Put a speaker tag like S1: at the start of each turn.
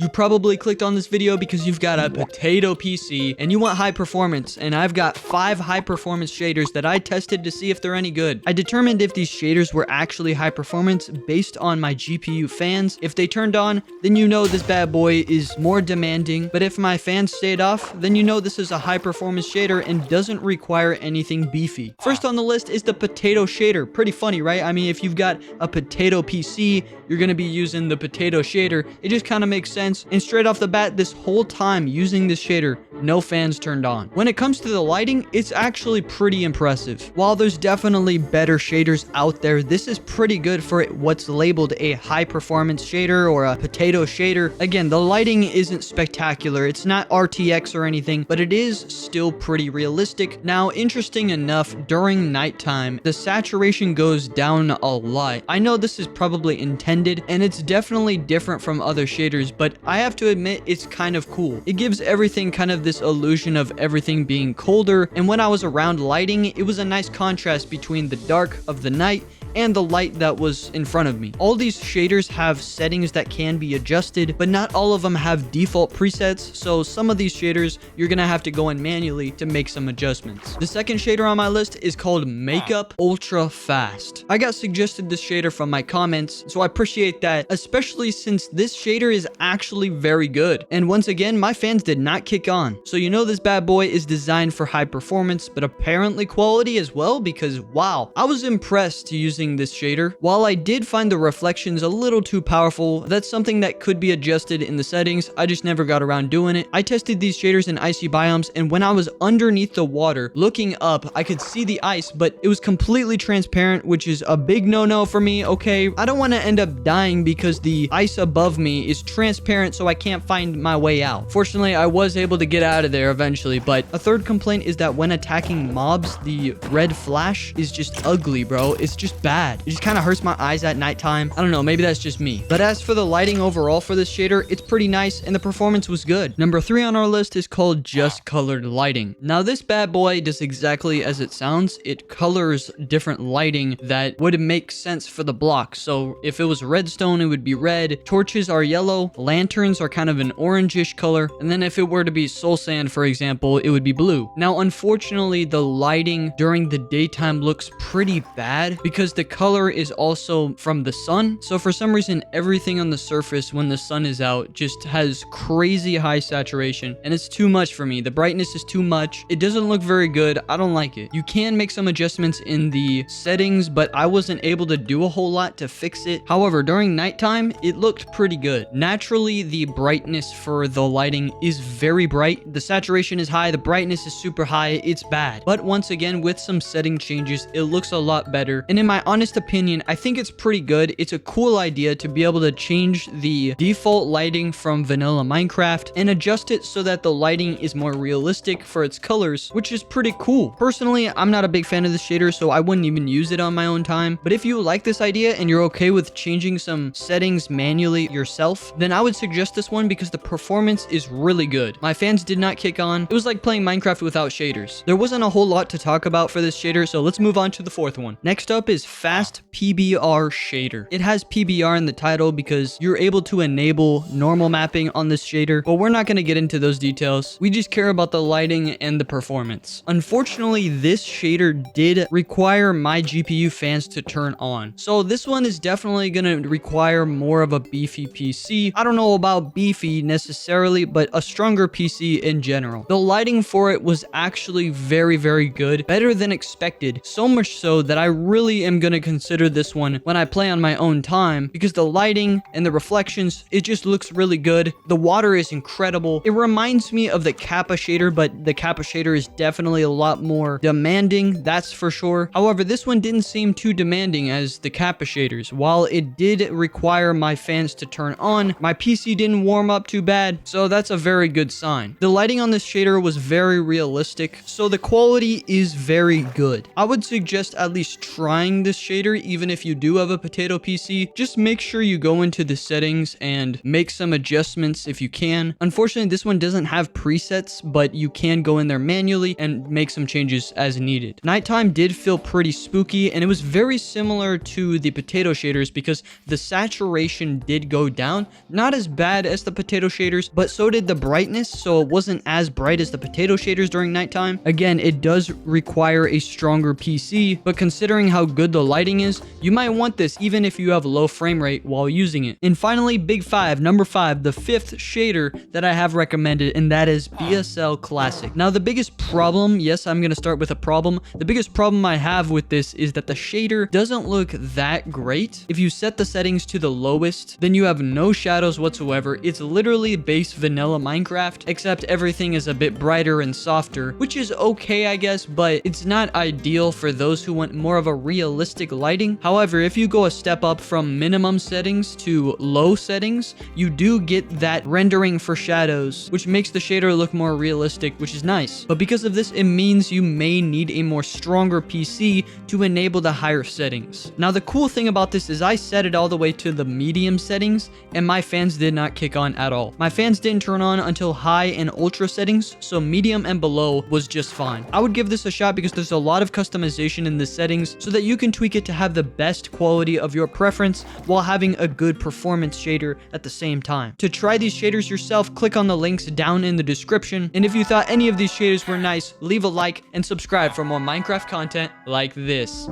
S1: You probably clicked on this video because you've got a potato PC and you want high performance, and I've got 5 high performance shaders that I tested to see if they're any good. I determined if these shaders were actually high performance based on my GPU fans. If they turned on, then you know this bad boy is more demanding, but if my fans stayed off, then you know this is a high performance shader and doesn't require anything beefy. First on the list is the potato shader. Pretty funny, right? I mean, if you've got a potato PC, you're gonna be using the potato shader. It just kind of makes sense. And straight off the bat, this whole time using this shader, no fans turned on. When it comes to the lighting, it's actually pretty impressive. While there's definitely better shaders out there, this is pretty good for what's labeled a high performance shader or a potato shader. Again, the lighting isn't spectacular. It's not RTX or anything, but it is still pretty realistic. Now, interesting enough, during nighttime, the saturation goes down a lot. I know this is probably intended, and it's definitely different from other shaders, but I have to admit it's kind of cool. It gives everything kind of this illusion of everything being colder, and when I was around lighting, it was a nice contrast between the dark of the night and the light that was in front of me. All these shaders have settings that can be adjusted, but not all of them have default presets, so some of these shaders you're gonna have to go in manually to make some adjustments. The second shader on my list is called Makeup Ultra Fast. I got suggested this shader from my comments, so I appreciate that, especially since this shader is actually very good. And once again, my fans did not kick on, so you know this bad boy is designed for high performance, but apparently quality as well, because wow, I was impressed to using this shader. While I did find the reflections a little too powerful, that's something that could be adjusted in the settings. I just never got around doing it. I tested these shaders in icy biomes, and when I was underneath the water looking up, I could see the ice, but it was completely transparent, which is a big no-no for me. Okay, I don't want to end up dying because the ice above me is transparent, so I can't find my way out. Fortunately, I was able to get out of there eventually, but a third complaint is that when attacking mobs, the red flash is just ugly, bro. It's just bad. It just kind of hurts my eyes at nighttime. I don't know, maybe that's just me. But as for the lighting overall for this shader, it's pretty nice and the performance was good. Number 3 on our list is called Just Colored Lighting. Now this bad boy does exactly as it sounds. It colors different lighting that would make sense for the block. So if it was redstone, it would be red. Torches are yellow. Lanterns are kind of an orangish color. And then if it were to be soul sand, for example, it would be blue. Now, unfortunately, the lighting during the daytime looks pretty bad because the color is also from the sun. So for some reason, everything on the surface when the sun is out just has crazy high saturation, and it's too much for me. The brightness is too much. It doesn't look very good. I don't like it. You can make some adjustments in the settings, but I wasn't able to do a whole lot to fix it. However, during nighttime, it looked pretty good. Naturally, the brightness for the lighting is very bright. The saturation is high. The brightness is super high. It's bad. But once again, with some setting changes, it looks a lot better. And in my honest opinion, I think it's pretty good. It's a cool idea to be able to change the default lighting from vanilla Minecraft and adjust it so that the lighting is more realistic for its colors, which is pretty cool. Personally, I'm not a big fan of this shader, so I wouldn't even use it on my own time. But if you like this idea and you're okay with changing some settings manually yourself, then I would suggest this one because the performance is really good. My fans did not kick on. It was like playing Minecraft without shaders. There wasn't a whole lot to talk about for this shader, so let's move on to the fourth one. Next up is Fast PBR Shader. It has PBR in the title because you're able to enable normal mapping on this shader, but we're not going to get into those details. We just care about the lighting and the performance. Unfortunately, this shader did require my GPU fans to turn on. So this one is definitely going to require more of a beefy PC. I don't know about beefy necessarily, but a stronger PC in general. The lighting for it was actually very, very good. Better than expected. So much so that I really am going to consider this one when I play on my own time because the lighting and the reflections, it just looks really good. The water is incredible. It reminds me of the Kappa shader, but the Kappa shader is definitely a lot more demanding, that's for sure. However, this one didn't seem too demanding as the Kappa shaders. While it did require my fans to turn on, my PC didn't warm up too bad, so that's a very good sign. The lighting on this shader was very realistic, so the quality is very good. I would suggest at least trying this this shader, even if you do have a potato PC, just make sure you go into the settings and make some adjustments if you can. Unfortunately, this one doesn't have presets, but you can go in there manually and make some changes as needed. Nighttime did feel pretty spooky, and it was very similar to the potato shaders because the saturation did go down. Not as bad as the potato shaders, but so did the brightness, so it wasn't as bright as the potato shaders during nighttime. Again, it does require a stronger PC, but considering how good the lighting is, you might want this even if you have low frame rate while using it. And finally, big five, number 5, the 5th shader that I have recommended, and that is BSL Classic. Now, the biggest problem, yes, I'm going to start with a problem. The biggest problem I have with this is that the shader doesn't look that great. If you set the settings to the lowest, then you have no shadows whatsoever. It's literally base vanilla Minecraft, except everything is a bit brighter and softer, which is okay, I guess, but it's not ideal for those who want more of a realistic lighting. However, if you go a step up from minimum settings to low settings, you do get that rendering for shadows, which makes the shader look more realistic, which is nice. But because of this, it means you may need a more stronger PC to enable the higher settings. Now, the cool thing about this is I set it all the way to the medium settings, and my fans did not kick on at all. My fans didn't turn on until high and ultra settings, so medium and below was just fine. I would give this a shot because there's a lot of customization in the settings so that you can tweak it to have the best quality of your preference while having a good performance shader at the same time. To try these shaders yourself, click on the links down in the description, and if you thought any of these shaders were nice, leave a like and subscribe for more Minecraft content like this.